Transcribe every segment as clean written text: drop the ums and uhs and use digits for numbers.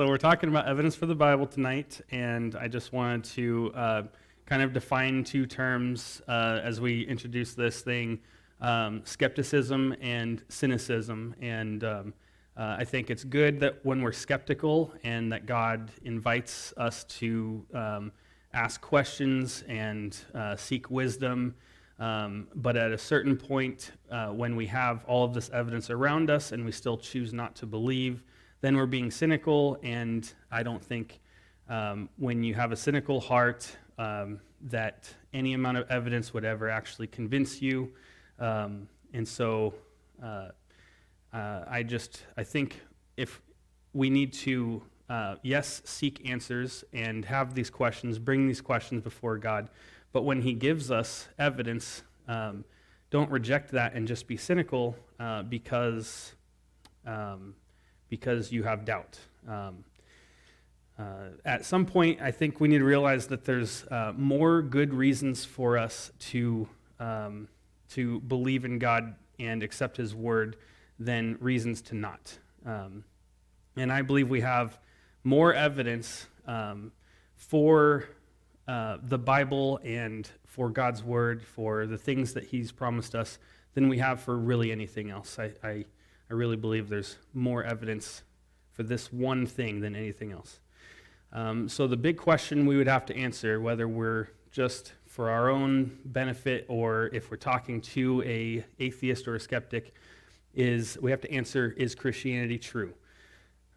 So we're talking about evidence for the Bible tonight, and I just wanted to kind of define two terms as we introduce this thing, skepticism and cynicism. And I think it's good that when we're skeptical and that God invites us to ask questions and seek wisdom, but at a certain point, when we have all of this evidence around us and we still choose not to believe, then we're being cynical, and I don't think when you have a cynical heart that any amount of evidence would ever actually convince you. And so I think if we need to, yes, seek answers and have these questions, bring these questions before God, but when he gives us evidence, don't reject that and just be cynical because you have doubt. At some point, I think we need to realize that there's more good reasons for us to believe in God and accept his word than reasons to not. And I believe we have more evidence for the Bible and for God's word, for the things that he's promised us, than we have for really anything else. I really believe there's more evidence for this one thing than anything else. So the big question we would have to answer, whether we're just for our own benefit or if we're talking to an atheist or a skeptic, is we have to answer, is Christianity true?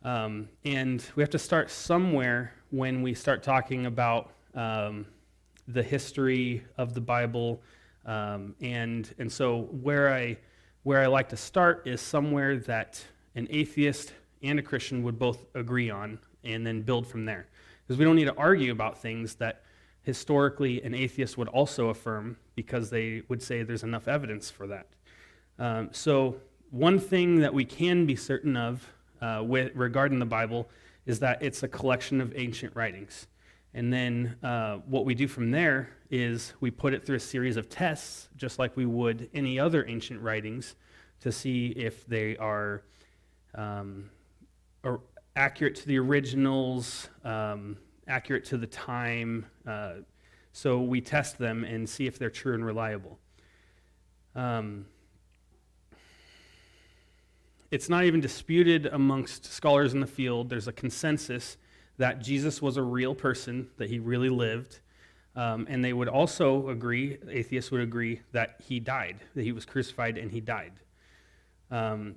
And we have to start somewhere when we start talking about the history of the Bible. And so where I like to start is somewhere that an atheist and a Christian would both agree on, and then build from there. Because we don't need to argue about things that historically an atheist would also affirm, because they would say there's enough evidence for that. So one thing that we can be certain of regarding the Bible is that it's a collection of ancient writings. And then what we do from there is we put it through a series of tests, just like we would any other ancient writings, to see if they are accurate to the originals, accurate to the time. So we test them and see if they're true and reliable. It's not even disputed amongst scholars in the field. There's a consensus that Jesus was a real person, that he really lived. And they would also agree, atheists would agree, that he died, that he was crucified and he died.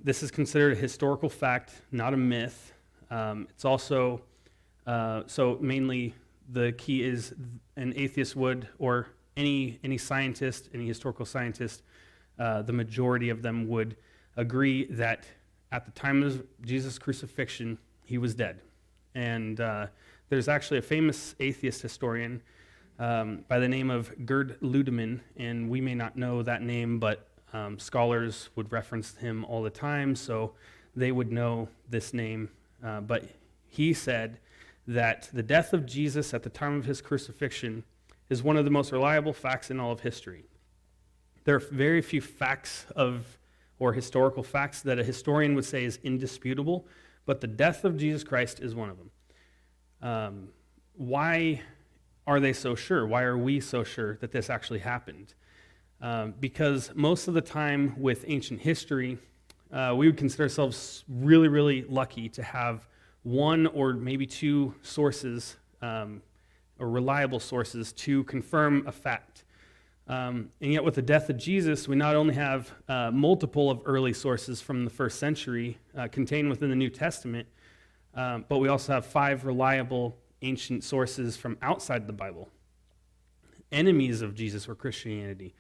This is considered a historical fact, not a myth. It's also, so mainly the key is an atheist would, or any scientist, any historical scientist, the majority of them would agree that at the time of Jesus' crucifixion, he was dead. And there's actually a famous atheist historian by the name of Gerd Ludemann, and we may not know that name, but scholars would reference him all the time, so they would know this name. But he said that the death of Jesus at the time of his crucifixion is one of the most reliable facts in all of history. There are very few facts or historical facts that a historian would say is indisputable, but the death of Jesus Christ is one of them. Why are they so sure? Why are we so sure that this actually happened? Because most of the time with ancient history, we would consider ourselves really, really lucky to have one or maybe two sources, or reliable sources, to confirm a fact. And yet with the death of Jesus, we not only have multiple of early sources from the first century contained within the New Testament, but we also have 5 reliable ancient sources from outside the Bible. Enemies of Jesus were Christianity.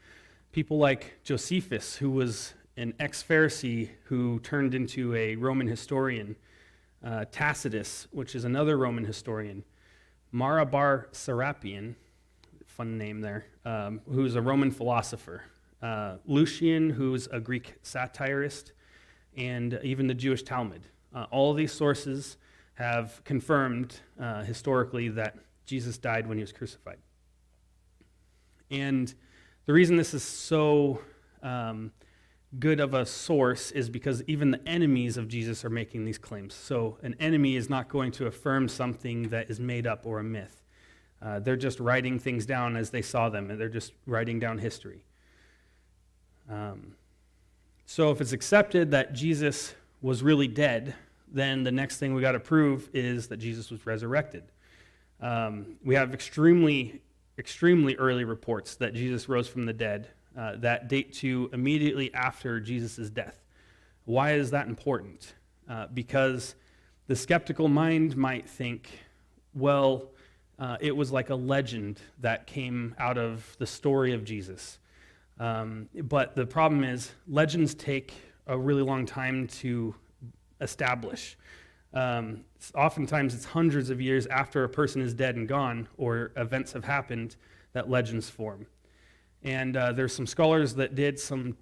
People like Josephus, who was an ex-Pharisee who turned into a Roman historian. Tacitus, which is another Roman historian. Mara bar Serapion, fun name there, who's a Roman philosopher. Lucian, who's a Greek satirist, and even the Jewish Talmud. All of these sources have confirmed historically that Jesus died when he was crucified. And the reason this is so good of a source is because even the enemies of Jesus are making these claims. So an enemy is not going to affirm something that is made up or a myth. They're just writing things down as they saw them, and they're just writing down history. So if it's accepted that Jesus was really dead, then the next thing we got to prove is that Jesus was resurrected. We have extremely early reports that Jesus rose from the dead that date to immediately after Jesus' death. Why is that important? Because the skeptical mind might think, well, it was like a legend that came out of the story of Jesus. But the problem is, legends take a really long time to establish. Oftentimes, it's hundreds of years after a person is dead and gone, or events have happened, that legends form. And there's some scholars that did some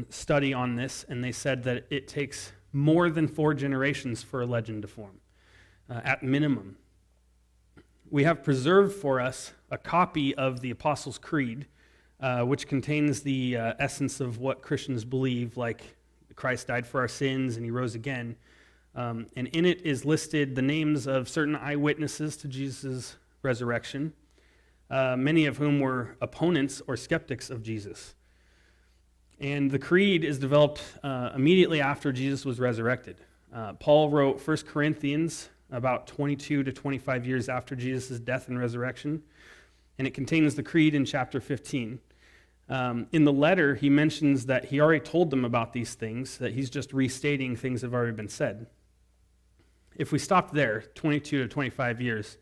study on this, and they said that it takes more than 4 generations for a legend to form, at minimum. We have preserved for us a copy of the Apostles' Creed, which contains the essence of what Christians believe, like Christ died for our sins and he rose again. And in it is listed the names of certain eyewitnesses to Jesus' resurrection, many of whom were opponents or skeptics of Jesus. And the creed is developed immediately after Jesus was resurrected. Paul wrote 1 Corinthians about 22 to 25 years after Jesus' death and resurrection, and it contains the creed in chapter 15. In the letter, he mentions that he already told them about these things, that he's just restating things that have already been said. If we stopped there, 22 to 25 years,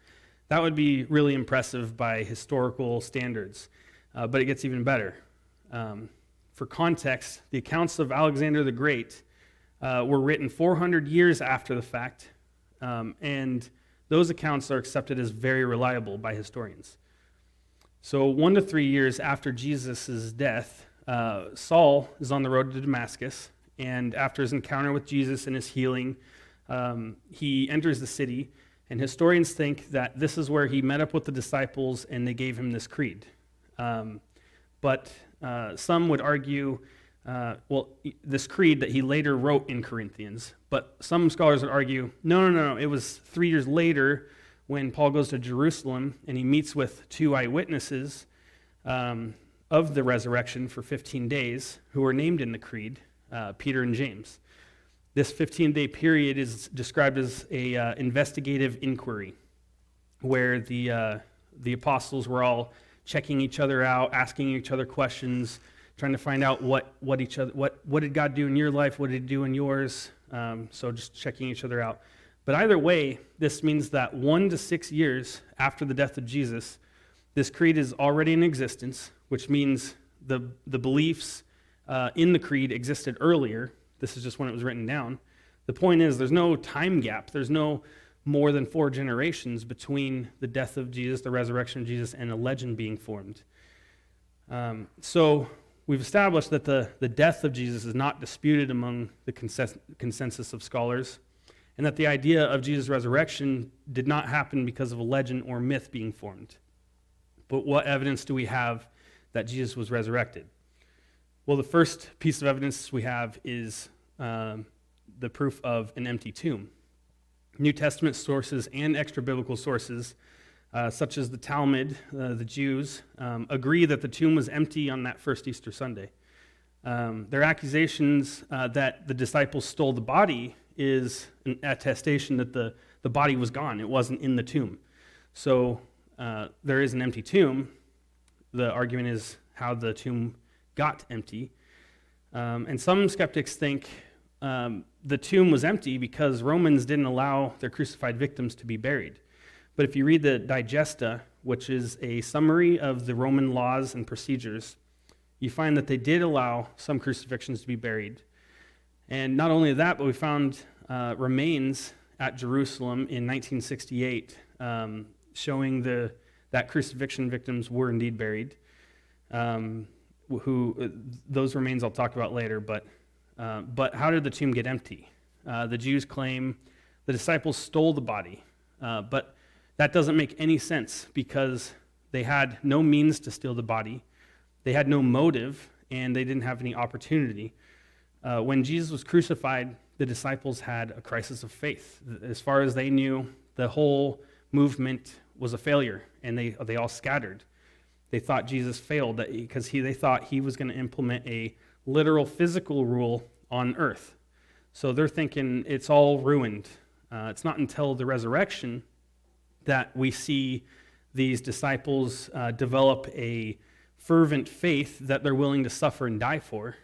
that would be really impressive by historical standards, but it gets even better. For context, the accounts of Alexander the Great were written 400 years after the fact, and those accounts are accepted as very reliable by historians. So 1 to 3 years after Jesus' death, Saul is on the road to Damascus, and after his encounter with Jesus and his healing, he enters the city, and historians think that this is where he met up with the disciples and they gave him this creed. But some would argue, this creed that he later wrote in Corinthians, but some scholars would argue, no, it was 3 years later when Paul goes to Jerusalem and he meets with 2 eyewitnesses of the resurrection for 15 days who are named in the creed, Peter and James. This 15-day period is described as a investigative inquiry where the apostles were all checking each other out, asking each other questions, trying to find out what did God do in your life, what did he do in yours, so just checking each other out. But either way, this means that 1 to 6 years after the death of Jesus, this creed is already in existence, which means the beliefs in the creed existed earlier. This is just when it was written down. The point is, there's no time gap. There's no more than 4 generations between the death of Jesus, the resurrection of Jesus, and a legend being formed. So we've established that the death of Jesus is not disputed among the consensus of scholars, and that the idea of Jesus' resurrection did not happen because of a legend or myth being formed. But what evidence do we have that Jesus was resurrected? Well, the first piece of evidence we have is the proof of an empty tomb. New Testament sources and extra-biblical sources, such as the Talmud, the Jews, agree that the tomb was empty on that first Easter Sunday. Their accusations that the disciples stole the body is an attestation that the body was gone. It wasn't in the tomb. So there is an empty tomb. The argument is how the tomb got empty. And some skeptics think the tomb was empty because Romans didn't allow their crucified victims to be buried. But if you read the Digesta, which is a summary of the Roman laws and procedures, you find that they did allow some crucifixions to be buried. And not only that, but we found remains at Jerusalem in 1968 showing that crucifixion victims were indeed buried. Those remains I'll talk about later, but how did the tomb get empty? The Jews claim the disciples stole the body, but that doesn't make any sense because they had no means to steal the body. They had no motive, and they didn't have any opportunity. When Jesus was crucified, the disciples had a crisis of faith. As far as they knew, the whole movement was a failure, and they all scattered. They thought Jesus failed because they thought he was going to implement a literal physical rule on earth. So they're thinking it's all ruined. It's not until the resurrection that we see these disciples develop a fervent faith that they're willing to suffer and die for.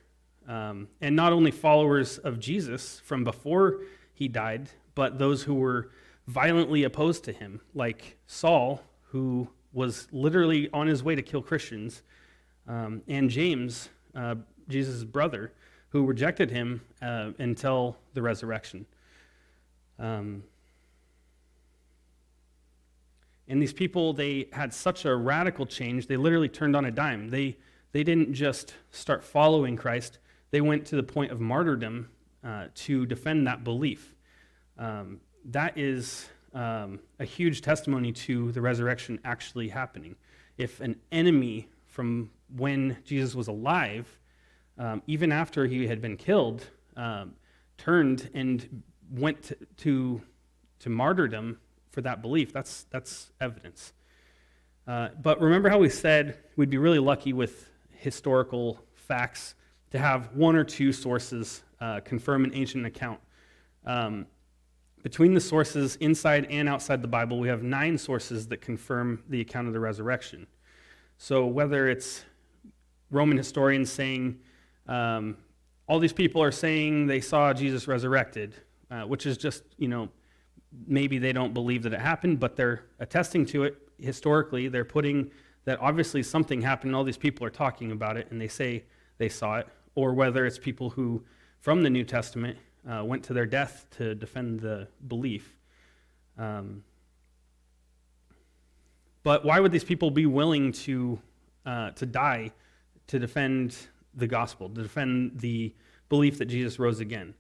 And not only followers of Jesus from before he died, but those who were violently opposed to him, like Saul, who was literally on his way to kill Christians, and James, Jesus' brother, who rejected him until the resurrection. And these people, they had such a radical change, they literally turned on a dime. They didn't just start following Christ, they went to the point of martyrdom to defend that belief. That is a huge testimony to the resurrection actually happening. If an enemy from when Jesus was alive, even after he had been killed, turned and went to martyrdom for that belief, that's evidence. But remember how we said we'd be really lucky with historical facts to have one or two sources confirm an ancient account. Between the sources inside and outside the Bible, we have 9 sources that confirm the account of the resurrection. So whether it's Roman historians saying, all these people are saying they saw Jesus resurrected, which is just, maybe they don't believe that it happened, but they're attesting to it historically. They're putting that obviously something happened, and all these people are talking about it, and they say they saw it. Or whether it's people who, from the New Testament, went to their death to defend the belief. But why would these people be willing to die to defend the gospel, to defend the belief that Jesus rose again?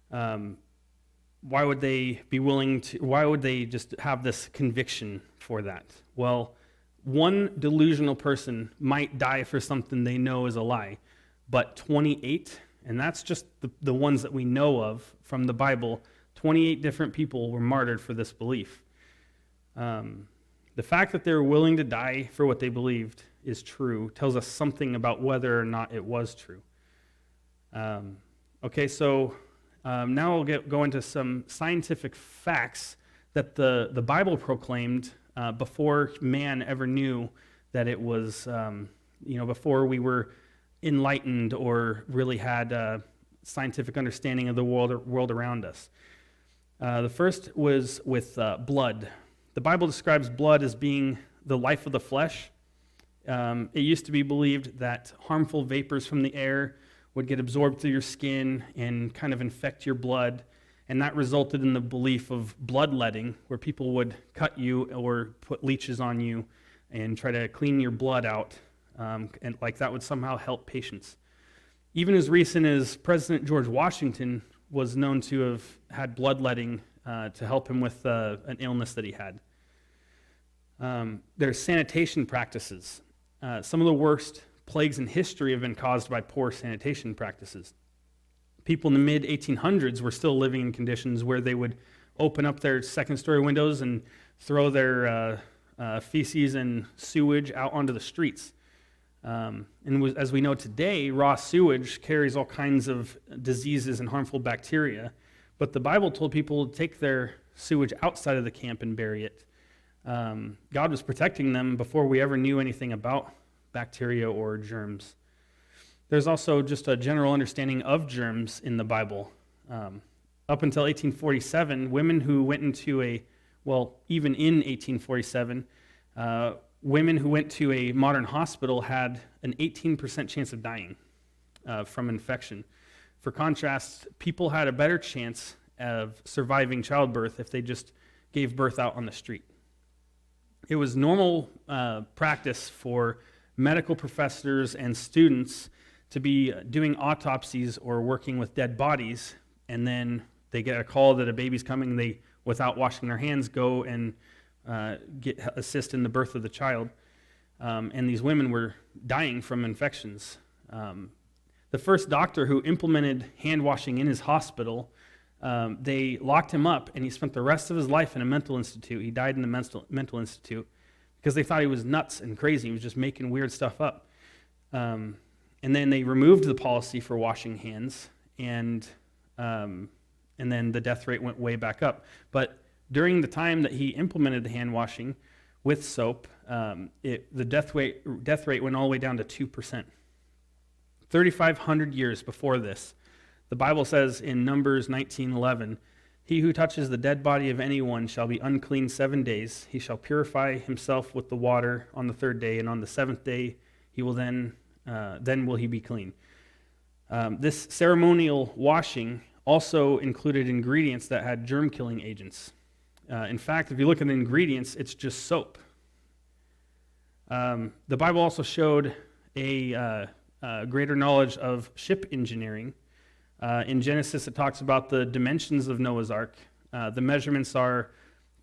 Why would they be willing to? Why would they just have this conviction for that? Well, one delusional person might die for something they know is a lie, but 28, and that's just the ones that we know of from the Bible, 28 different people were martyred for this belief. The fact that they were willing to die for what they believed is true, tells us something about whether or not it was true. Okay, so now we'll go into some scientific facts that the Bible proclaimed before man ever knew that it was, before we were enlightened or really had a scientific understanding of the world around us. The first was with blood. The Bible describes blood as being the life of the flesh. It used to be believed that harmful vapors from the air would get absorbed through your skin and kind of infect your blood, and that resulted in the belief of bloodletting, where people would cut you or put leeches on you and try to clean your blood out, and like that would somehow help patients. Even as recent as President George Washington was known to have had bloodletting to help him with an illness that he had. There's sanitation practices. Some of the worst plagues in history have been caused by poor sanitation practices. People in the mid-1800s were still living in conditions where they would open up their second-story windows and throw their feces and sewage out onto the streets. As we know today, raw sewage carries all kinds of diseases and harmful bacteria, but the Bible told people to take their sewage outside of the camp and bury it. God was protecting them before we ever knew anything about bacteria or germs. There's also just a general understanding of germs in the Bible. Up until 1847, women who went into even in 1847, women who went to a modern hospital had an 18% chance of dying from infection. For contrast, people had a better chance of surviving childbirth if they just gave birth out on the street. It was normal practice for medical professors and students to be doing autopsies or working with dead bodies, and then they get a call that a baby's coming, and they, without washing their hands, go and assist in the birth of the child. And these women were dying from infections. The first doctor who implemented hand washing in his hospital, they locked him up, and he spent the rest of his life in a mental institute. He died in the mental institute because they thought he was nuts and crazy. He was just making weird stuff up. And then they removed the policy for washing hands, and then the death rate went way back up. But during the time that he implemented the hand washing with soap, the death rate went all the way down to 2%. 3,500 years before this, the Bible says in Numbers 19:11, "He who touches the dead body of anyone shall be unclean 7 days. He shall purify himself with the water on the third day, and on the seventh day he will then will he be clean." This ceremonial washing also included ingredients that had germ-killing agents. In fact, if you look at the ingredients, it's just soap. The Bible also showed a greater knowledge of ship engineering. In Genesis, it talks about the dimensions of Noah's Ark. The measurements are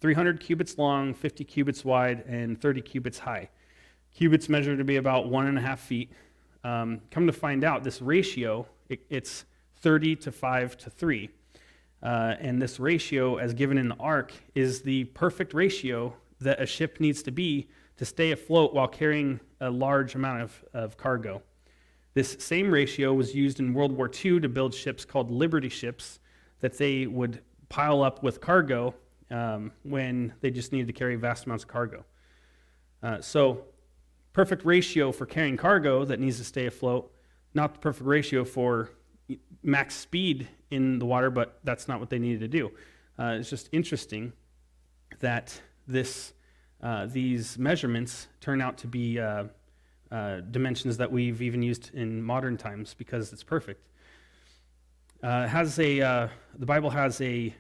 300 cubits long, 50 cubits wide, and 30 cubits high. Cubits measure to be about 1.5 feet. Come to find out, this ratio, it's 30 to 5 to 3. And this ratio, as given in the ark, is the perfect ratio that a ship needs to be to stay afloat while carrying a large amount of cargo. This same ratio was used in World War II to build ships called Liberty ships that they would pile up with cargo when they just needed to carry vast amounts of cargo. So, perfect ratio for carrying cargo that needs to stay afloat, not the perfect ratio for max speed in the water, but that's not what they needed to do. It's just interesting that these measurements turn out to be dimensions that we've even used in modern times because it's perfect. The Bible has a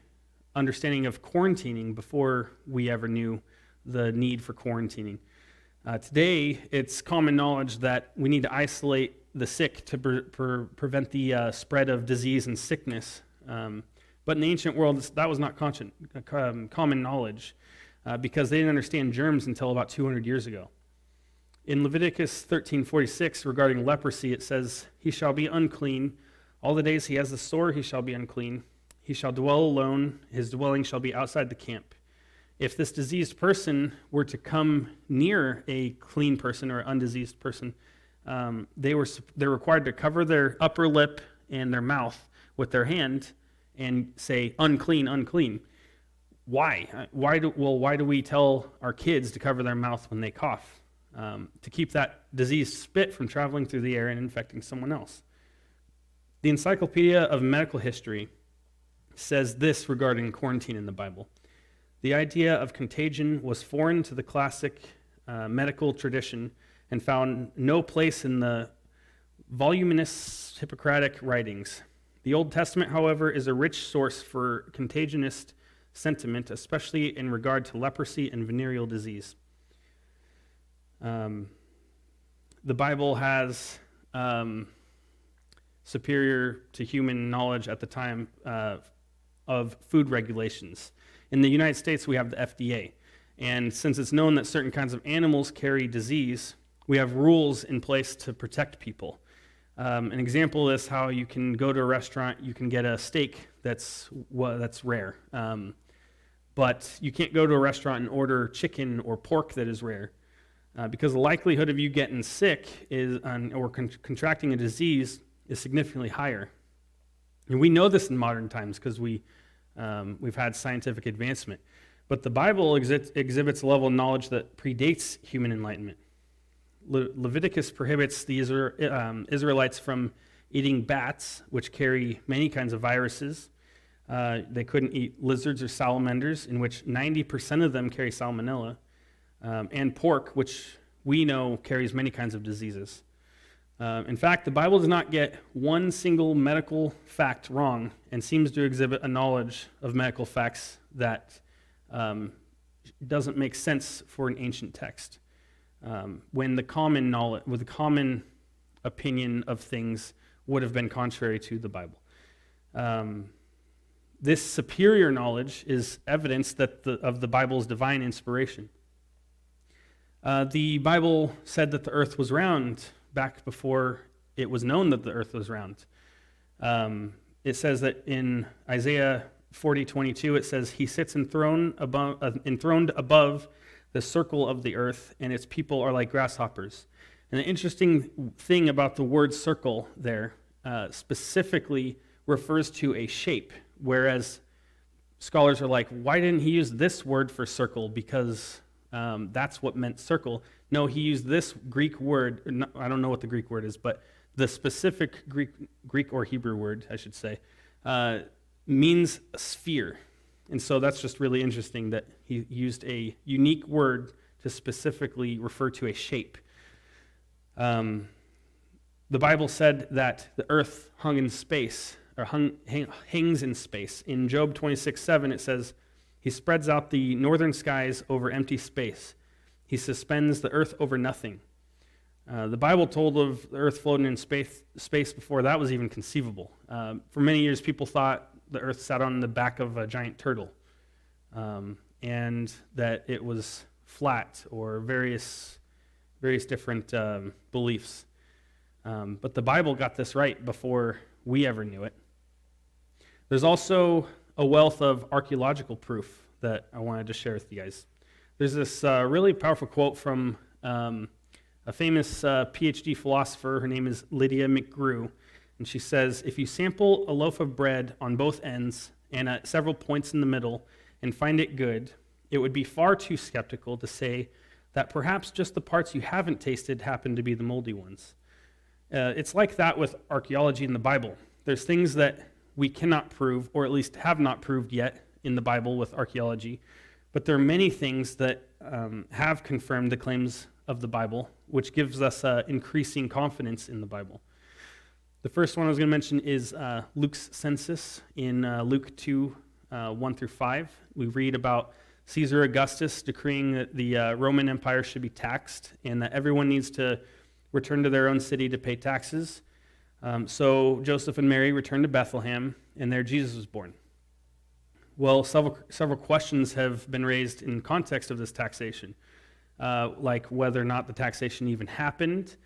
understanding of quarantining before we ever knew the need for quarantining. Today, it's common knowledge that we need to isolate the sick to prevent the spread of disease and sickness. But in the ancient world, that was not common knowledge because they didn't understand germs until about 200 years ago. In Leviticus 13:46, regarding leprosy, it says, "He shall be unclean. All the days he has the sore, he shall be unclean. He shall dwell alone. His dwelling shall be outside the camp." If this diseased person were to come near a clean person or undiseased person, they're required to cover their upper lip and their mouth with their hand and say, "Unclean, unclean." Why? Why do we tell our kids to cover their mouth when they cough? To keep that diseased spit from traveling through the air and infecting someone else. The Encyclopedia of Medical History says this regarding quarantine in the Bible. The idea of contagion was foreign to the classic medical tradition and found no place in the voluminous Hippocratic writings. The Old Testament, however, is a rich source for contagionist sentiment, especially in regard to leprosy and venereal disease. The Bible has superior to human knowledge at the time of food regulations. In the United States, we have the FDA. And since it's known that certain kinds of animals carry disease, we have rules in place to protect people. An example is how you can go to a restaurant, you can get a steak that's rare. But you can't go to a restaurant and order chicken or pork that is rare. Because the likelihood of you getting sick or contracting a disease is significantly higher. And we know this in modern times because we've had scientific advancement. But the Bible exhibits a level of knowledge that predates human enlightenment. Leviticus prohibits the Israelites from eating bats, which carry many kinds of viruses. They couldn't eat lizards or salamanders, in which 90% of them carry salmonella. And pork, which we know carries many kinds of diseases. In fact, the Bible does not get one single medical fact wrong and seems to exhibit a knowledge of medical facts that doesn't make sense for an ancient text. When the common opinion of things would have been contrary to the Bible. This superior knowledge is evidence of the Bible's divine inspiration. The Bible said that the earth was round back before it was known that the earth was round. It says that in Isaiah 40:22, it says, he sits enthroned above the circle of the earth, and its people are like grasshoppers. And the interesting thing about the word circle there specifically refers to a shape, whereas scholars are like, why didn't he use this word for circle? Because that's what meant circle. No, he used this Greek word. I don't know what the Greek word is, but the specific Greek or Hebrew word, I should say, means a sphere. And so that's just really interesting that he used a unique word to specifically refer to a shape. The Bible said that the earth hung in space, or hangs in space. In Job 26:7, it says, he spreads out the northern skies over empty space. He suspends the earth over nothing. The Bible told of the earth floating in space before that was even conceivable. For many years, people thought the earth sat on the back of a giant turtle, and that it was flat, or various different beliefs. But the Bible got this right before we ever knew it. There's also a wealth of archaeological proof that I wanted to share with you guys. There's this really powerful quote from a famous PhD philosopher. Her name is Lydia McGrew, and she says, if you sample a loaf of bread on both ends and at several points in the middle and find it good, it would be far too skeptical to say that perhaps just the parts you haven't tasted happen to be the moldy ones. It's like that with archaeology in the Bible. There's things that we cannot prove, or at least have not proved yet in the Bible with archaeology, but there are many things that have confirmed the claims of the Bible, which gives us increasing confidence in the Bible. The first one I was going to mention is Luke's census in Luke 2, 1 through 5. We read about Caesar Augustus decreeing that the Roman Empire should be taxed and that everyone needs to return to their own city to pay taxes. So Joseph and Mary returned to Bethlehem, and there Jesus was born. Well, several questions have been raised in context of this taxation, like whether or not the taxation even happened.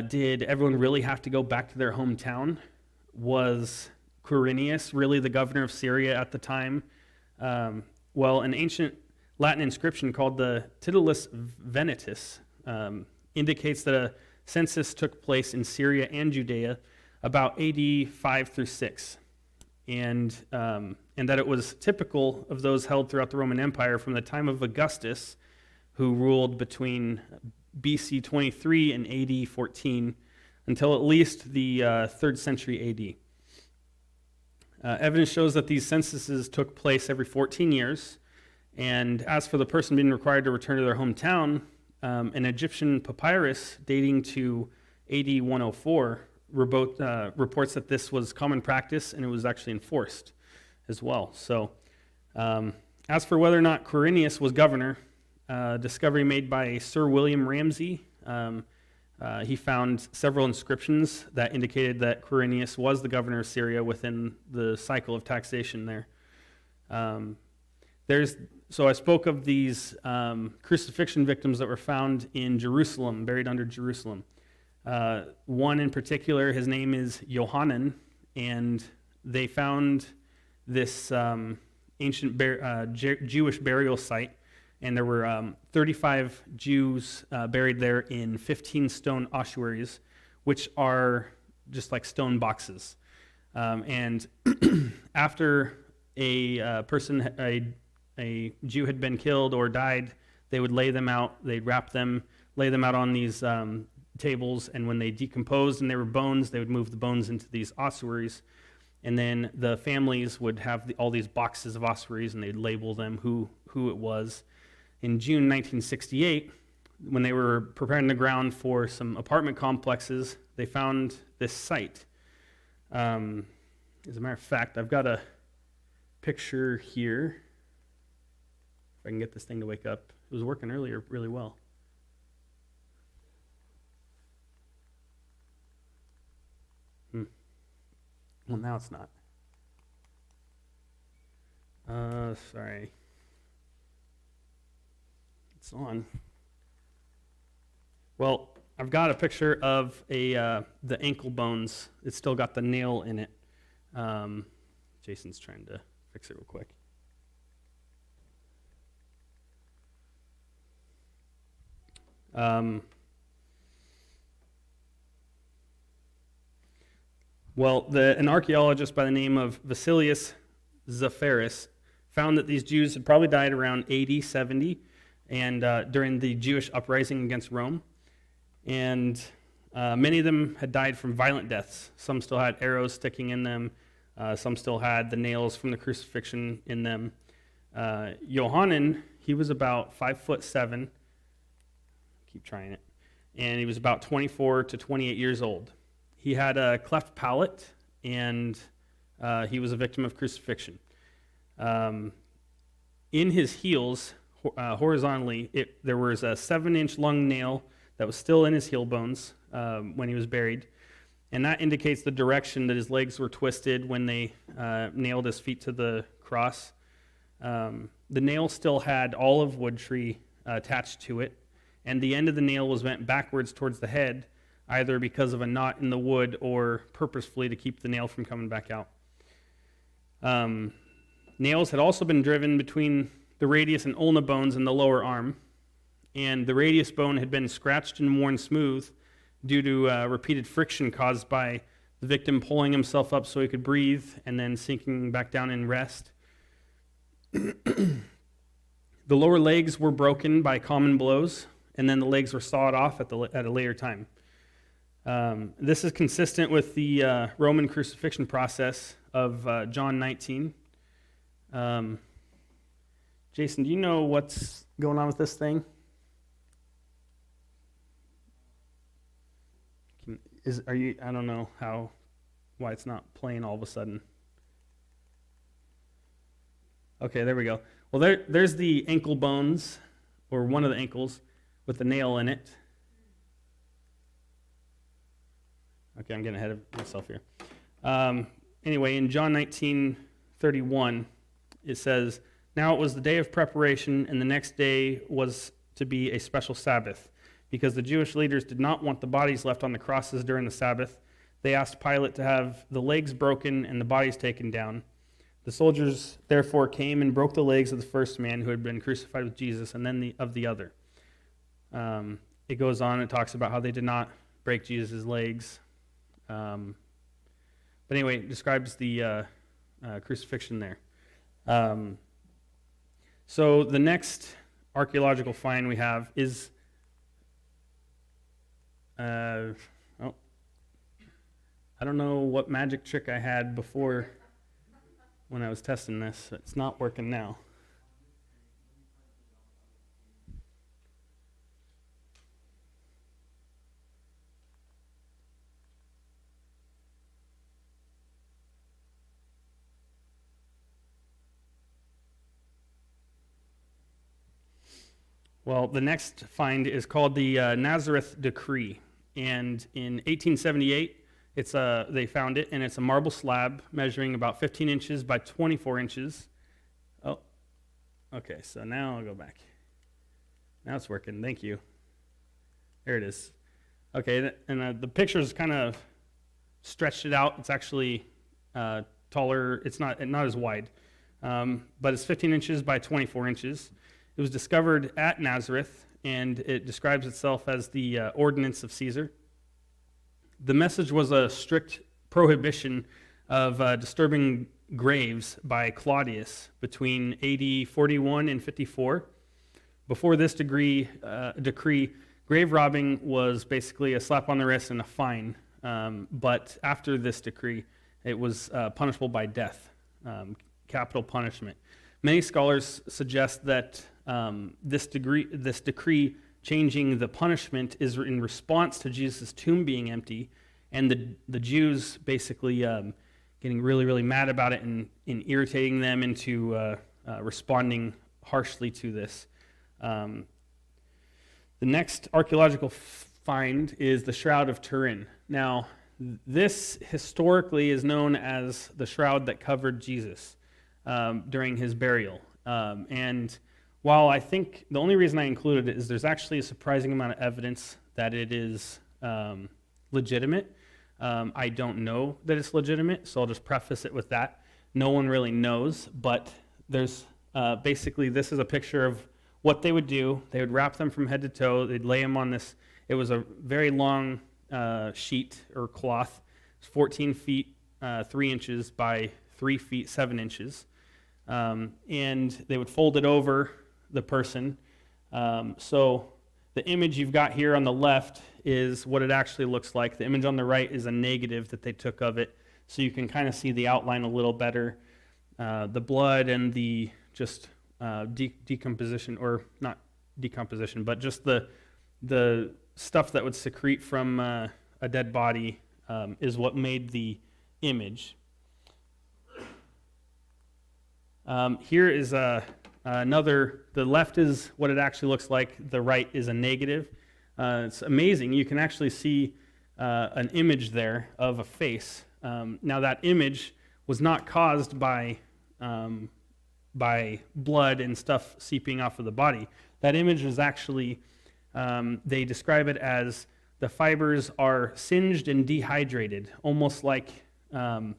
Did everyone really have to go back to their hometown? Was Quirinius really the governor of Syria at the time? Well, an ancient Latin inscription called the Titulus Venetus indicates that a census took place in Syria and Judea about AD 5 through 6, and that it was typical of those held throughout the Roman Empire from the time of Augustus, who ruled between BC 23 and AD 14 until at least the 3rd century AD. Evidence shows that these censuses took place every 14 years, and as for the person being required to return to their hometown, an Egyptian papyrus dating to AD 104 reports that this was common practice and it was actually enforced as well. So, as for whether or not Quirinius was governor, discovery made by Sir William Ramsay. He found several inscriptions that indicated that Quirinius was the governor of Syria within the cycle of taxation there. So I spoke of these crucifixion victims that were found in Jerusalem, buried under Jerusalem. One in particular, his name is Yohanan, and they found this ancient Jewish burial site, and there were 35 Jews buried there in 15 stone ossuaries, which are just like stone boxes. And after a Jew had been killed or died, they would lay them out, they'd wrap them, lay them out on these tables, and when they decomposed and they were bones, they would move the bones into these ossuaries, and then the families would have all these boxes of ossuaries, and they'd label them who it was. In June 1968, when they were preparing the ground for some apartment complexes, they found this site. As a matter of fact, I've got a picture here. If I can get this thing to wake up. It was working earlier really well. Well, now it's not. Sorry. It's on. Well, I've got a picture of the ankle bones. It's still got the nail in it. Jason's trying to fix it real quick. An archaeologist by the name of Vasilius Zafaris found that these Jews had probably died around 80, 70, and during the Jewish uprising against Rome. And many of them had died from violent deaths. Some still had arrows sticking in them. Some still had the nails from the crucifixion in them. Johanan, he was about 5'7". Keep trying it. And he was about 24 to 28 years old. He had a cleft palate, and he was a victim of crucifixion. In his heels, horizontally, there was a 7-inch long nail that was still in his heel bones when he was buried. And that indicates the direction that his legs were twisted when they nailed his feet to the cross. The nail still had olive wood tree attached to it, and the end of the nail was bent backwards towards the head, either because of a knot in the wood or purposefully to keep the nail from coming back out. Nails had also been driven between the radius and ulna bones in the lower arm, and the radius bone had been scratched and worn smooth due to repeated friction caused by the victim pulling himself up so he could breathe and then sinking back down in rest. The lower legs were broken by common blows, and then the legs were sawed off at a later time. This is consistent with the Roman crucifixion process of John 19. Jason, do you know what's going on with this thing? I don't know why it's not playing all of a sudden. Okay, there we go. Well, there's the ankle bones, or one of the ankles, with the nail in it. Okay, I'm getting ahead of myself here. Anyway, in John 19:31, it says, "Now it was the day of preparation, and the next day was to be a special Sabbath. Because the Jewish leaders did not want the bodies left on the crosses during the Sabbath, they asked Pilate to have the legs broken and the bodies taken down. The soldiers therefore came and broke the legs of the first man who had been crucified with Jesus, and then of the other." It goes on and talks about how they did not break Jesus' legs. But anyway, it describes the crucifixion there. So the next archaeological find we have is I don't know what magic trick I had before when I was testing this. It's not working now. Well, the next find is called the Nazareth Decree. And in 1878, they found it, and it's a marble slab measuring about 15 inches by 24 inches. Oh, okay, so now I'll go back. Now it's working, thank you. There it is. Okay, and the picture's kind of stretched it out. It's actually taller. It's not as wide, but it's 15 inches by 24 inches. It was discovered at Nazareth, and it describes itself as the ordinance of Caesar. The message was a strict prohibition of disturbing graves by Claudius between AD 41 and 54. Before this decree, grave robbing was basically a slap on the wrist and a fine. But after this decree, it was punishable by death, capital punishment. Many scholars suggest that this decree changing the punishment is in response to Jesus' tomb being empty, and the Jews basically getting really, really mad about it and irritating them into responding harshly to this. The next archaeological find is the Shroud of Turin. Now, this historically is known as the shroud that covered Jesus during his burial. And while I think the only reason I included it is there's actually a surprising amount of evidence that it is legitimate. I don't know that it's legitimate, so I'll just preface it with that. No one really knows, but there's basically, this is a picture of what they would do. They would wrap them from head to toe. They'd lay them on this. It was a very long sheet or cloth, 14 feet 3 inches by 3 feet 7 inches. And they would fold it over the person. So the image you've got here on the left is what it actually looks like. The image on the right is a negative that they took of it, so you can kind of see the outline a little better. The blood and the just decomposition, or not decomposition, but just the stuff that would secrete from a dead body is what made the image. Here is another, the left is what it actually looks like, the right is a negative. It's amazing. You can actually see an image there of a face. Now that image was not caused by blood and stuff seeping off of the body. That image is actually, they describe it as the fibers are singed and dehydrated, almost like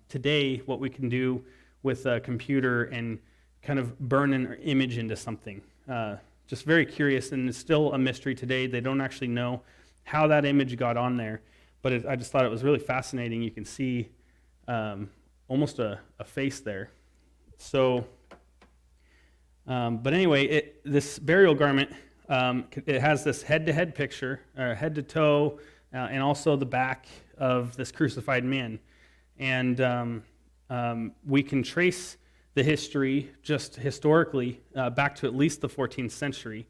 today what we can do with a computer and kind of burn an image into something. Just very curious, and it's still a mystery today. They don't actually know how that image got on there, but I just thought it was really fascinating. You can see almost a face there. So, but anyway, this burial garment, it has this head-to-head picture, head to toe, and also the back of this crucified man. And we can trace the history just historically back to at least the 14th century.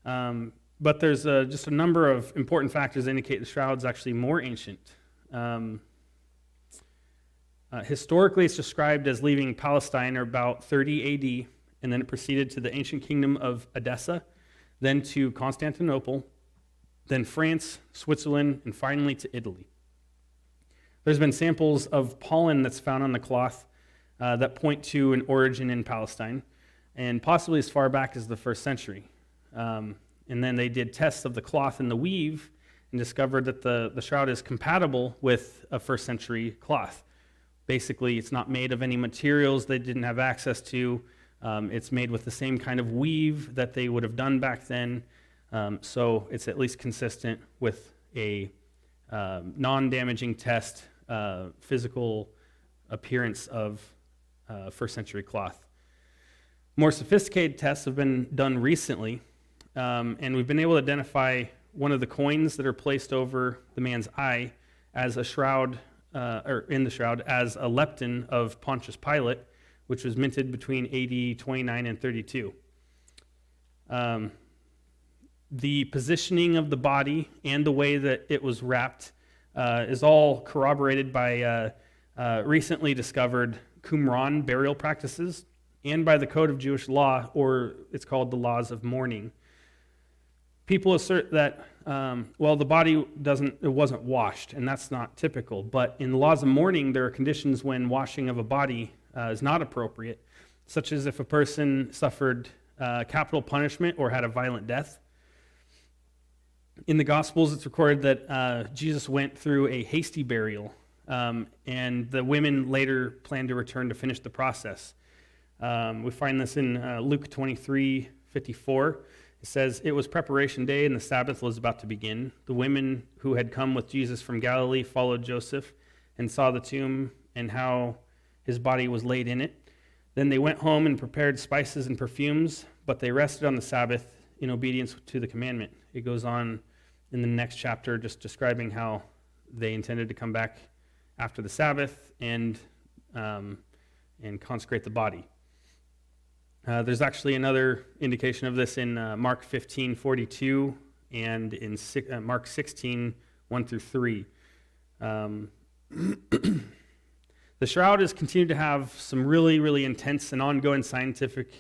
But there's just a number of important factors that indicate the shroud's actually more ancient. Historically, it's described as leaving Palestine about 30 AD, and then it proceeded to the ancient kingdom of Edessa, then to Constantinople, then France, Switzerland, and finally to Italy. There's been samples of pollen that's found on the cloth that point to an origin in Palestine, and possibly as far back as the 1st century. And then they did tests of the cloth and the weave and discovered that the shroud is compatible with a 1st century cloth. Basically, it's not made of any materials they didn't have access to. It's made with the same kind of weave that they would have done back then. So it's at least consistent with a non-damaging test, physical appearance of 1st century cloth. More sophisticated tests have been done recently, and we've been able to identify one of the coins that are placed over the man's eye as a shroud, or in the shroud, as a lepton of Pontius Pilate, which was minted between AD 29 and 32. The positioning of the body and the way that it was wrapped is all corroborated by recently discovered Qumran burial practices and by the Code of Jewish Law, or it's called the Laws of Mourning. People assert that, the body wasn't washed, and that's not typical, but in the Laws of Mourning, there are conditions when washing of a body is not appropriate, such as if a person suffered capital punishment or had a violent death. In the Gospels, it's recorded that Jesus went through a hasty burial, and the women later planned to return to finish the process. We find this in Luke 23:54. It says, "It was preparation day, and the Sabbath was about to begin. The women who had come with Jesus from Galilee followed Joseph and saw the tomb and how his body was laid in it. Then they went home and prepared spices and perfumes, but they rested on the Sabbath in obedience to the commandment." It goes on in the next chapter just describing how they intended to come back after the Sabbath and consecrate the body. There's actually another indication of this in Mark 15:42 and in Mark 16:1 through 3. The shroud has continued to have some really, really intense and ongoing scientific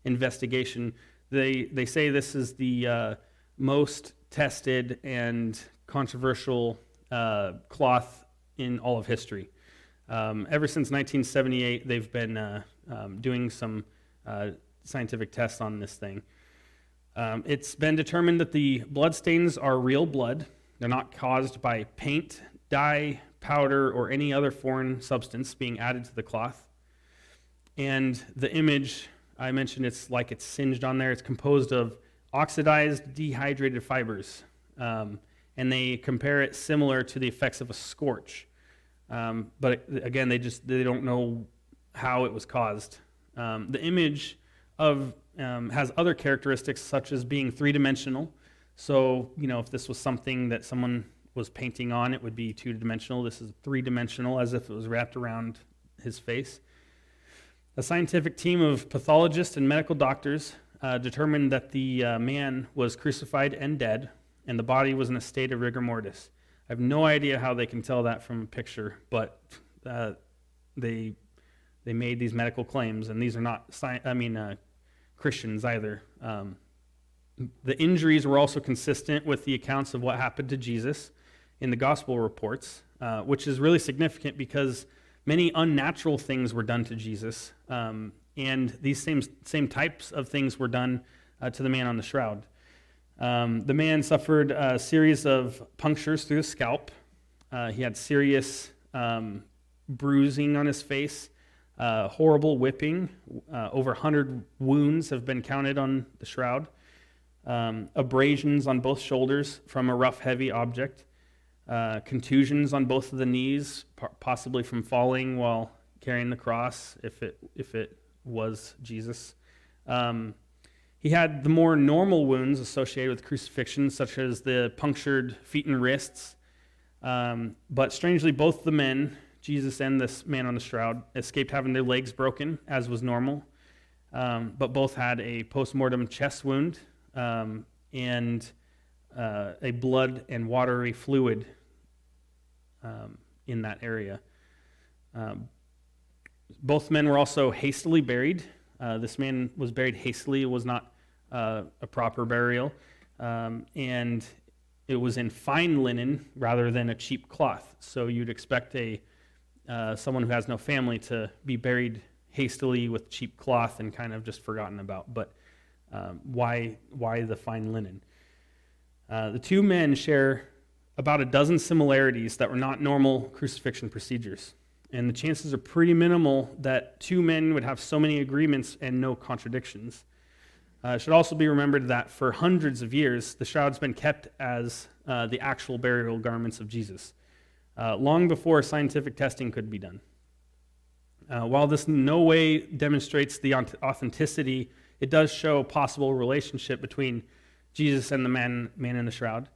investigation. They say this is the most tested and controversial cloth in all of history. Ever since 1978, they've been doing some scientific tests on this thing. It's been determined that the bloodstains are real blood. They're not caused by paint, dye, powder, or any other foreign substance being added to the cloth. And the image, I mentioned it's like it's singed on there. It's composed of oxidized, dehydrated fibers. And they compare it similar to the effects of a scorch. But again, they don't know how it was caused. The image has other characteristics such as being three-dimensional. So, if this was something that someone was painting on, it would be two-dimensional. This is three-dimensional, as if it was wrapped around his face. A scientific team of pathologists and medical doctors determined that the man was crucified and dead, and the body was in a state of rigor mortis. I have no idea how they can tell that from a picture, but they made these medical claims, and these are not Christians either. The injuries were also consistent with the accounts of what happened to Jesus in the gospel reports, which is really significant because many unnatural things were done to Jesus, and these same types of things were done to the man on the shroud. The man suffered a series of punctures through the scalp. He had serious bruising on his face, horrible whipping. Over 100 wounds have been counted on the shroud. Abrasions on both shoulders from a rough, heavy object. Contusions on both of the knees, possibly from falling while carrying the cross, if it was Jesus. He had the more normal wounds associated with crucifixion, such as the punctured feet and wrists. But strangely, both the men, Jesus and this man on the shroud, escaped having their legs broken, as was normal. But both had a post-mortem chest wound and a blood and watery fluid in that area. Both men were also hastily buried. This man was buried hastily. It was not a proper burial. And it was in fine linen rather than a cheap cloth. So you'd expect someone who has no family to be buried hastily with cheap cloth and kind of just forgotten about. But why the fine linen? The two men share about a dozen similarities that were not normal crucifixion procedures. And the chances are pretty minimal that two men would have so many agreements and no contradictions. It should also be remembered that for hundreds of years, the shroud's been kept as the actual burial garments of Jesus, long before scientific testing could be done. While this in no way demonstrates the authenticity, it does show a possible relationship between Jesus and the man in the shroud.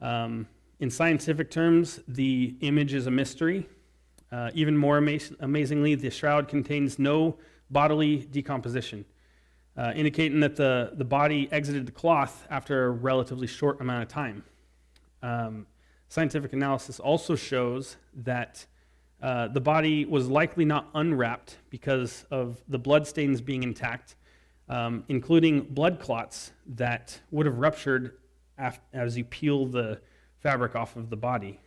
In scientific terms, the image is a mystery. Even more amazingly, the shroud contains no bodily decomposition, indicating that the body exited the cloth after a relatively short amount of time. Scientific analysis also shows that the body was likely not unwrapped because of the bloodstains being intact, including blood clots that would have ruptured as you peel the fabric off of the body.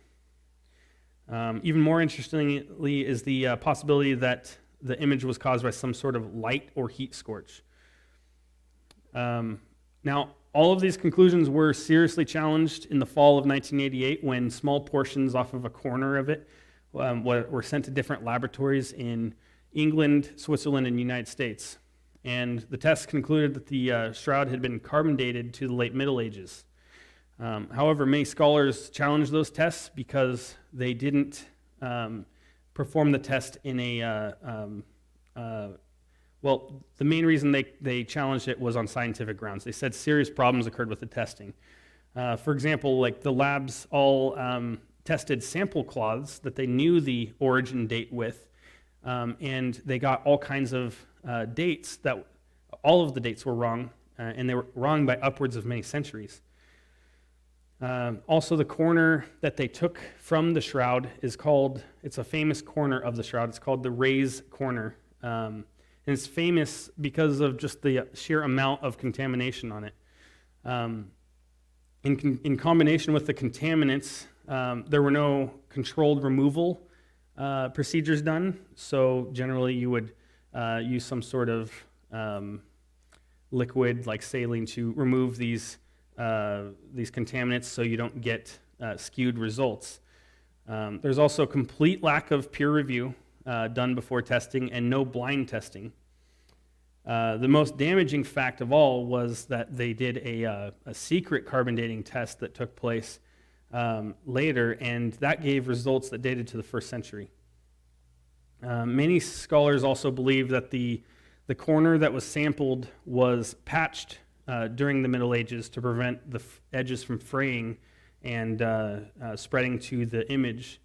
Even more interestingly is the possibility that the image was caused by some sort of light or heat scorch. Now, all of these conclusions were seriously challenged in the fall of 1988 when small portions off of a corner of it were sent to different laboratories in England, Switzerland, and the United States. And the tests concluded that the shroud had been carbon dated to the late Middle Ages. However, many scholars challenged those tests because they didn't perform the test in the main reason they challenged it was on scientific grounds. They said serious problems occurred with the testing. For example, like the labs all tested sample cloths that they knew the origin date with, and they got all kinds of dates that all of the dates were wrong, and they were wrong by upwards of many centuries. Also, the corner that they took from the shroud it's a famous corner of the shroud. It's called the Ray's Corner. And it's famous because of just the sheer amount of contamination on it. In combination with the contaminants, there were no controlled removal procedures done. So generally you would use some sort of liquid like saline to remove these contaminants so you don't get skewed results. There's also a complete lack of peer review done before testing and no blind testing. The most damaging fact of all was that they did a secret carbon dating test that took place later, and that gave results that dated to the 1st century. Many scholars also believe that the corner that was sampled was patched during the Middle Ages to prevent the edges from fraying and spreading to the image.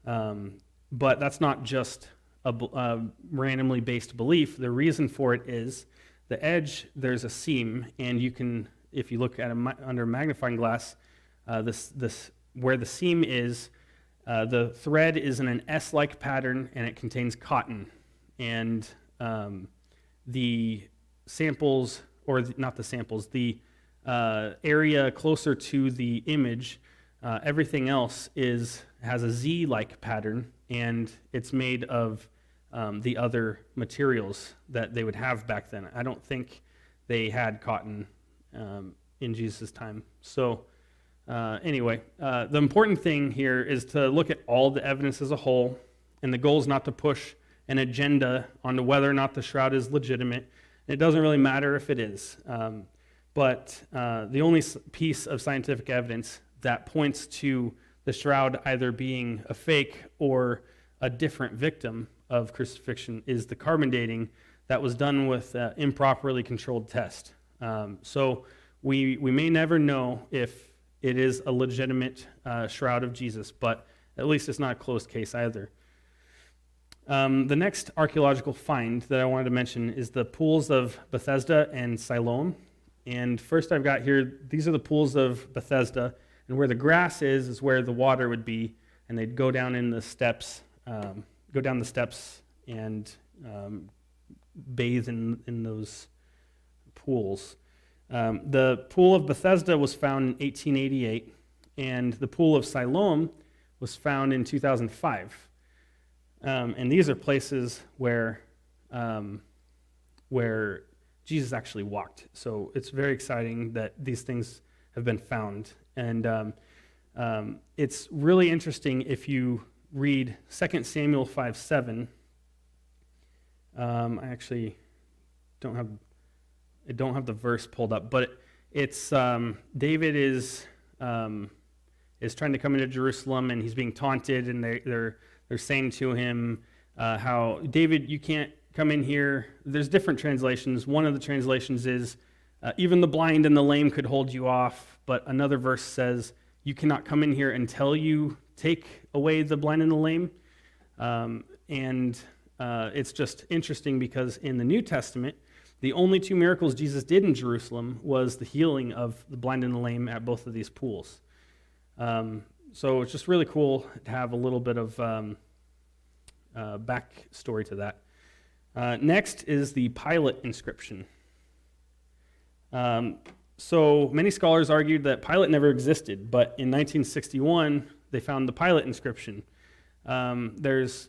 But that's not just a randomly based belief. The reason for it is the edge, there's a seam, and you can, if you look at under a magnifying glass, this where the seam is, the thread is in an S-like pattern, and it contains cotton. And the samples, or not the samples, the area closer to the image, everything else has a Z-like pattern, and it's made of the other materials that they would have back then. I don't think they had cotton in Jesus' time. So anyway, the important thing here is to look at all the evidence as a whole, and the goal is not to push an agenda onto whether or not the shroud is legitimate. It doesn't really matter if it is. But the only piece of scientific evidence that points to the shroud either being a fake or a different victim of crucifixion is the carbon dating that was done with an improperly controlled test. So we may never know if it is a legitimate shroud of Jesus, but at least it's not a closed case either. The next archaeological find that I wanted to mention is the pools of Bethesda and Siloam. And first I've got here, these are the pools of Bethesda, and where the grass is where the water would be, and they'd go down in the steps, and bathe in those pools. The pool of Bethesda was found in 1888, and the pool of Siloam was found in 2005. And these are places where Jesus actually walked. So it's very exciting that these things have been found. And it's really interesting if you read 2 Samuel 5:7. I actually don't have the verse pulled up, but it's David is trying to come into Jerusalem, and he's being taunted, and they're saying to him how, David, you can't come in here. There's different translations. One of the translations is, even the blind and the lame could hold you off, but another verse says, you cannot come in here until you take away the blind and the lame. It's just interesting because in the New Testament, the only 2 miracles Jesus did in Jerusalem was the healing of the blind and the lame at both of these pools. So it's just really cool to have a little bit of backstory to that. Next is the Pilate inscription. So many scholars argued that Pilate never existed, but in 1961, they found the Pilate inscription. There's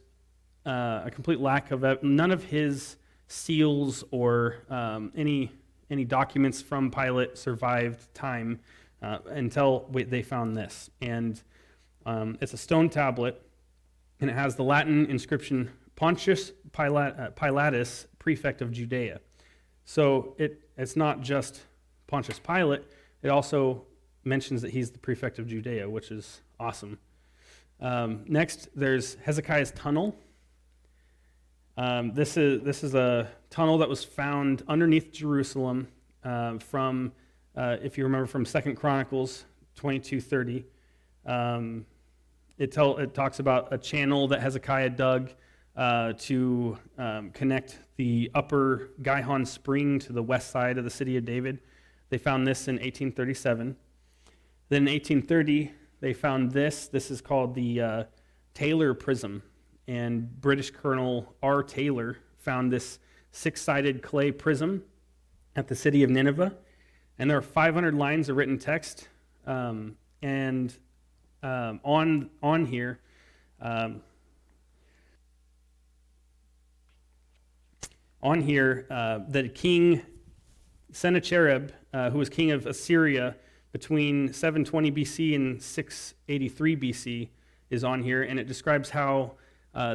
a complete lack of none of his seals or any documents from Pilate survived time until they found this. And it's a stone tablet, and it has the Latin inscription, Pontius Pilatus, prefect of Judea. So it's not just Pontius Pilate, it also mentions that he's the prefect of Judea, which is awesome. Next, there's Hezekiah's tunnel. This is a tunnel that was found underneath Jerusalem from, if you remember, from 2 Chronicles 22:30. It talks about a channel that Hezekiah dug to connect the upper Gihon Spring to the west side of the city of David. They found this in 1837. Then in 1830, they found this. This is called the Taylor Prism. And British Colonel R. Taylor found this 6-sided clay prism at the city of Nineveh. And there are 500 lines of written text. On here, the king Sennacherib, who was king of Assyria between 720 BC and 683 BC, is on here, and it describes how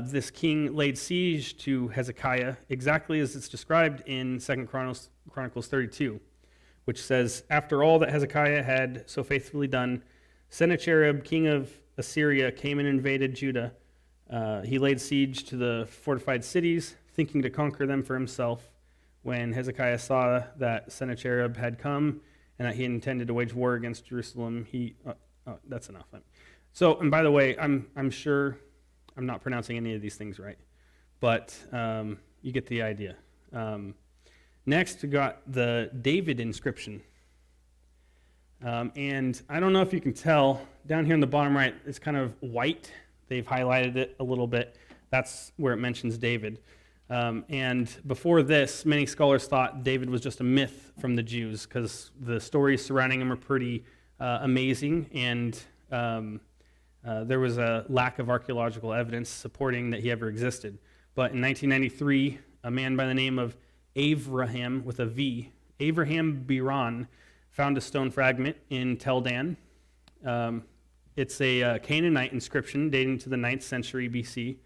this king laid siege to Hezekiah, exactly as it's described in 2 Chronicles 32, which says, "After all that Hezekiah had so faithfully done, Sennacherib, king of Assyria, came and invaded Judah. He laid siege to the fortified cities, thinking to conquer them for himself. When Hezekiah saw that Sennacherib had come and that he intended to wage war against Jerusalem, that's enough. So, and by the way, I'm sure I'm not pronouncing any of these things right, but you get the idea. Next, we got the David inscription. And I don't know if you can tell, down here in the bottom right, it's kind of white. They've highlighted it a little bit. That's where it mentions David. And before this, many scholars thought David was just a myth from the Jews because the stories surrounding him are pretty amazing, and there was a lack of archaeological evidence supporting that he ever existed. But in 1993, a man by the name of Avraham, with a V, Avraham Biran, found a stone fragment in Tel Dan. It's a Canaanite inscription dating to the 9th century BC,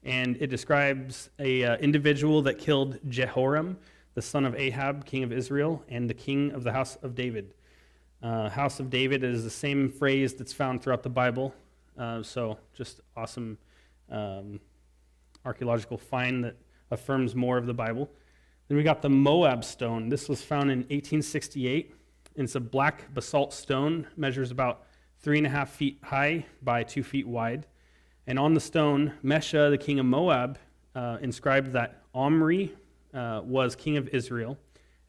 and it describes a individual that killed Jehoram, the son of Ahab, king of Israel, and the king of the house of David. House of David is the same phrase that's found throughout the Bible, so just awesome archaeological find that affirms more of the Bible. Then we got the Moab stone. This was found in 1868. It's a black basalt stone, measures about 3.5 feet high by 2 feet wide. And on the stone, Mesha, the king of Moab, inscribed that Omri was king of Israel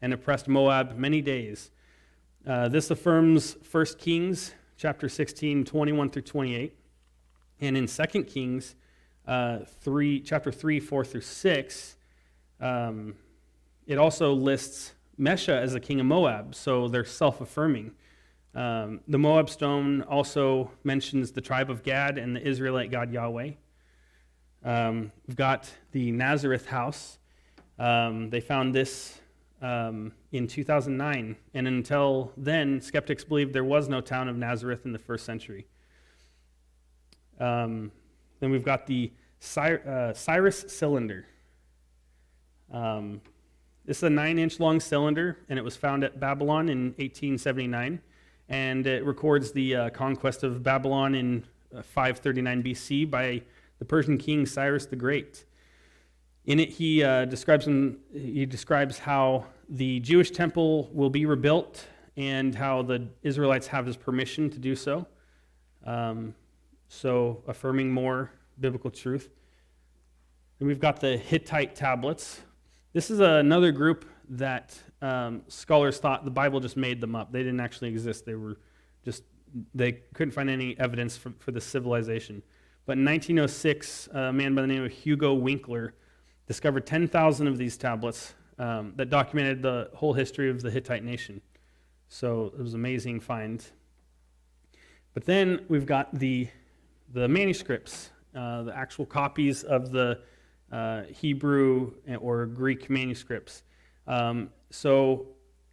and oppressed Moab many days. This affirms 1 Kings chapter 16, 21 through 28. And in 2 Kings chapter 3, 4 through 6, it also lists Mesha as the king of Moab, so they're self-affirming. The Moab stone also mentions the tribe of Gad and the Israelite God Yahweh. We've got the Nazareth house. They found this in 2009, and until then, skeptics believed there was no town of Nazareth in the 1st century. Then we've got the Cyrus cylinder. This is a 9-inch long cylinder, and it was found at Babylon in 1879, and it records the conquest of Babylon in 539 BC by the Persian king Cyrus the Great. In it, he describes how the Jewish temple will be rebuilt and how the Israelites have his permission to do so, so affirming more biblical truth. And we've got the Hittite tablets. This is another group that scholars thought the Bible just made them up. They didn't actually exist. They couldn't find any evidence for this civilization. But in 1906, a man by the name of Hugo Winkler discovered 10,000 of these tablets that documented the whole history of the Hittite nation. So it was an amazing find. But then we've got the manuscripts, the actual copies of the Hebrew or Greek manuscripts. So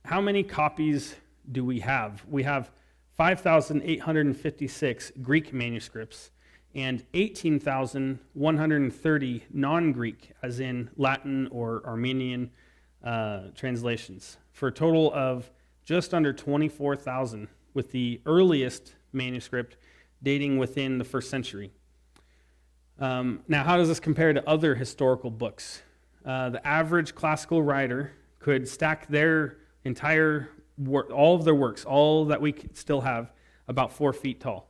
how many copies do we have? We have 5,856 Greek manuscripts and 18,130 non-Greek, as in Latin or Armenian translations, for a total of just under 24,000, with the earliest manuscript dating within the 1st century. Now, how does this compare to other historical books? The average classical writer could stack their entire work, all of their works, all that we still have, about 4 feet tall.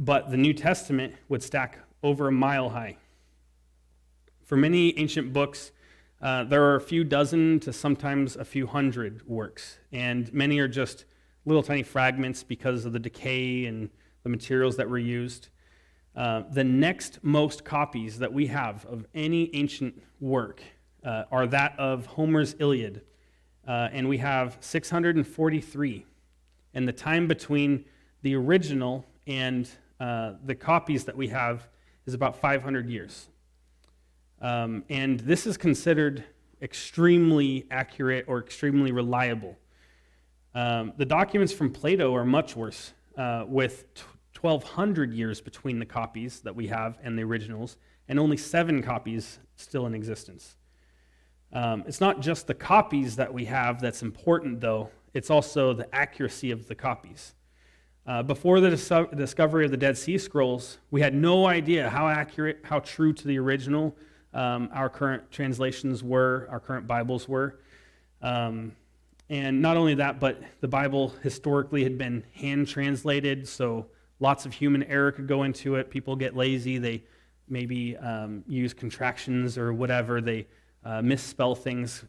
But the New Testament would stack over a mile high. For many ancient books, there are a few dozen to sometimes a few hundred works, and many are just little tiny fragments because of the decay and the materials that were used. The next most copies that we have of any ancient work are that of Homer's Iliad, and we have 643. And the time between the original and the copies that we have is about 500 years. And this is considered extremely accurate or extremely reliable. The documents from Plato are much worse, with 1,200 years between the copies that we have and the originals, and only 7 copies still in existence. It's not just the copies that we have that's important, though. It's also the accuracy of the copies. Before the discovery of the Dead Sea Scrolls, we had no idea how accurate, how true to the original our current translations were, our current Bibles were. And not only that, but the Bible historically had been hand-translated, so lots of human error could go into it. People get lazy. They maybe use contractions or whatever. They misspell things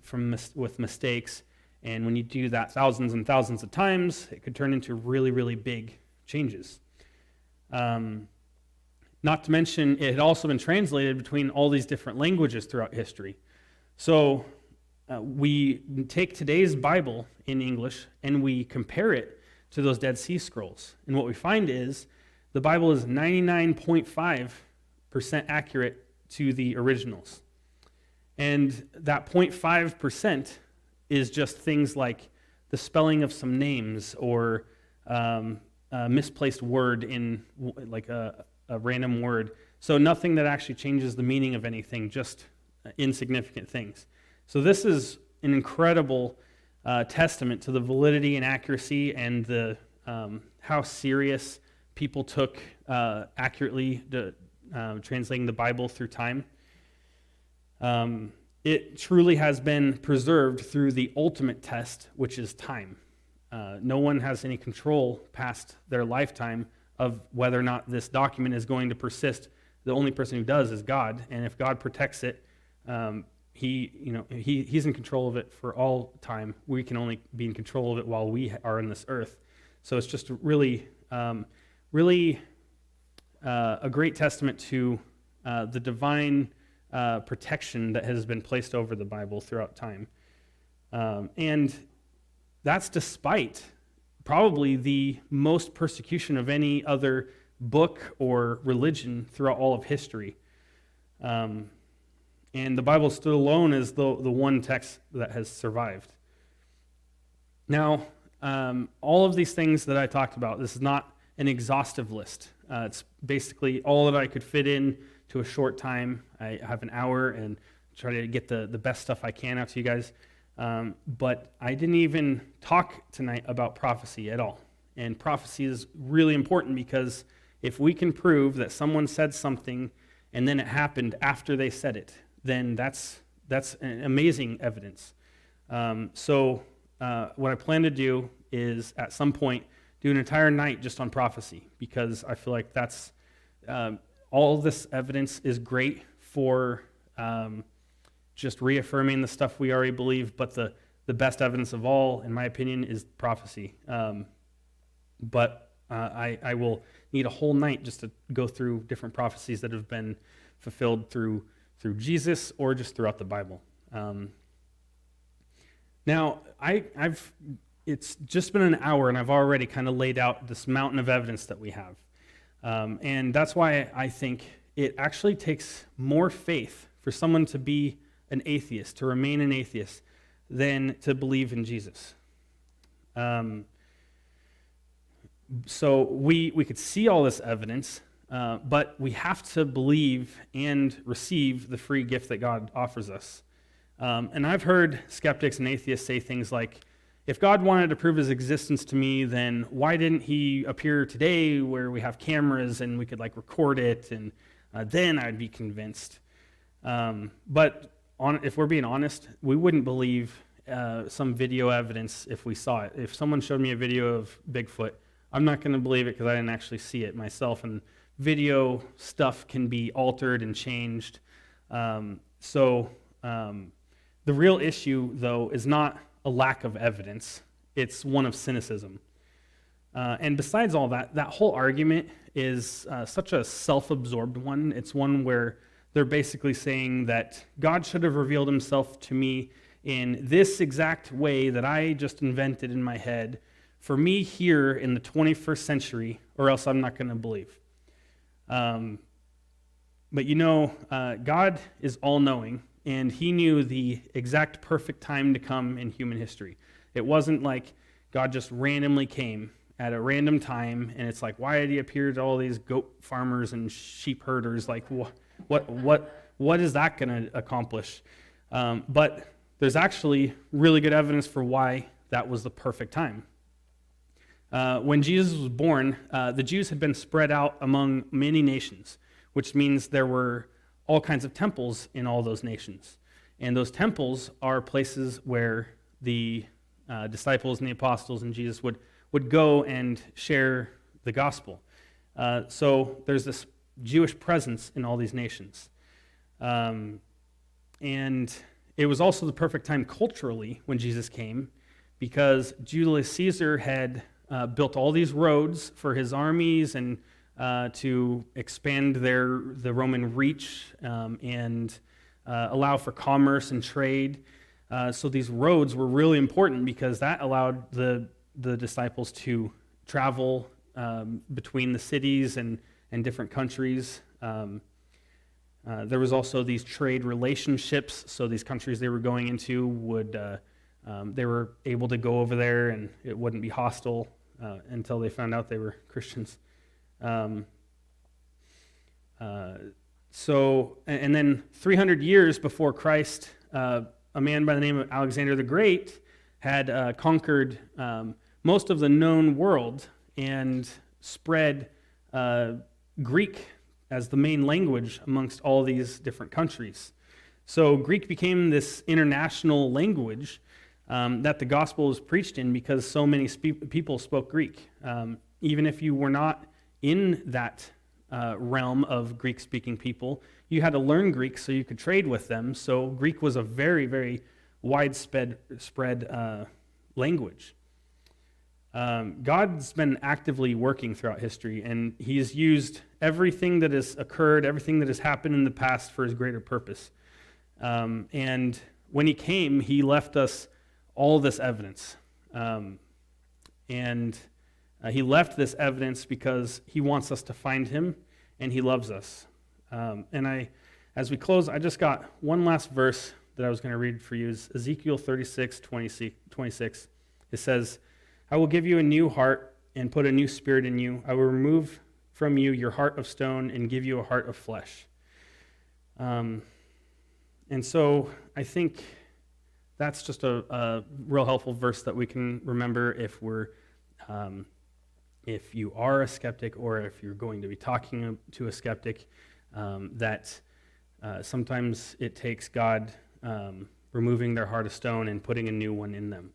with mistakes. And when you do that thousands and thousands of times, it could turn into really, really big changes. Not to mention, it had also been translated between all these different languages throughout history. So we take today's Bible in English and we compare it to those Dead Sea Scrolls. And what we find is the Bible is 99.5% accurate to the originals. And that 0.5% is just things like the spelling of some names or a misplaced word in like a random word. So nothing that actually changes the meaning of anything, just insignificant things. So this is an incredible testament to the validity and accuracy and the how serious people took accurately translating the Bible through time. It truly has been preserved through the ultimate test, which is time. No one has any control past their lifetime of whether or not this document is going to persist. The only person who does is God, and if God protects it, He's in control of it for all time. We can only be in control of it while we are on this earth. So it's just really, really a great testament to the divine protection that has been placed over the Bible throughout time. And that's despite probably the most persecution of any other book or religion throughout all of history. And the Bible stood alone as the one text that has survived. Now, all of these things that I talked about, this is not an exhaustive list. It's basically all that I could fit in to a short time. I have an hour and try to get the best stuff I can out to you guys. But I didn't even talk tonight about prophecy at all. And prophecy is really important because if we can prove that someone said something and then it happened after they said it, then that's an amazing evidence. So what I plan to do is at some point do an entire night just on prophecy, because I feel like that's all this evidence is great for just reaffirming the stuff we already believe, but the best evidence of all, in my opinion, is prophecy. But I will need a whole night just to go through different prophecies that have been fulfilled through Jesus or just throughout the Bible. Now, it's just been an hour, and I've already kind of laid out this mountain of evidence that we have. And that's why I think it actually takes more faith for someone to be an atheist, to remain an atheist, than to believe in Jesus. So we could see all this evidence, but we have to believe and receive the free gift that God offers us. And I've heard skeptics and atheists say things like, if God wanted to prove his existence to me, then why didn't he appear today where we have cameras and we could record it, and then I'd be convinced. But if we're being honest, we wouldn't believe some video evidence if we saw it. If someone showed me a video of Bigfoot, I'm not going to believe it because I didn't actually see it myself, and video stuff can be altered and changed. So the real issue, though, is not a lack of evidence. It's one of cynicism. And besides all that, that whole argument is such a self-absorbed one. It's one where they're basically saying that God should have revealed himself to me in this exact way that I just invented in my head for me here in the 21st century, or else I'm not going to believe. But God is all-knowing, and he knew the exact perfect time to come in human history. It wasn't like God just randomly came at a random time, and it's like, why did he appear to all these goat farmers and sheep herders? Like, what is that going to accomplish? But there's actually really good evidence for why that was the perfect time. When Jesus was born, the Jews had been spread out among many nations, which means there were all kinds of temples in all those nations. And those temples are places where the disciples and the apostles and Jesus would go and share the gospel. So there's this Jewish presence in all these nations. And it was also the perfect time culturally when Jesus came, because Julius Caesar had built all these roads for his armies and to expand the Roman reach and allow for commerce and trade. So these roads were really important because that allowed the disciples to travel between the cities and different countries. There was also these trade relationships, so these countries they were going into they were able to go over there and it wouldn't be hostile until they found out they were Christians. And then 300 years before Christ, a man by the name of Alexander the Great had conquered most of the known world and spread Greek as the main language amongst all these different countries. So Greek became this international language that the gospel was preached in because so many people spoke Greek. Even if you were not in that realm of Greek-speaking people, you had to learn Greek so you could trade with them. So Greek was a very, very widespread language. God's been actively working throughout history, and he has used everything that has occurred, everything that has happened in the past for his greater purpose. And when he came, he left us all this evidence. He left this evidence because he wants us to find him, and he loves us. As we close, I just got one last verse that I was going to read for you. It's Ezekiel 36:26. It says, "I will give you a new heart and put a new spirit in you. I will remove from you your heart of stone and give you a heart of flesh." And so I think that's just a real helpful verse that we can remember if you are a skeptic or if you're going to be talking to a skeptic, that sometimes it takes God removing their heart of stone and putting a new one in them.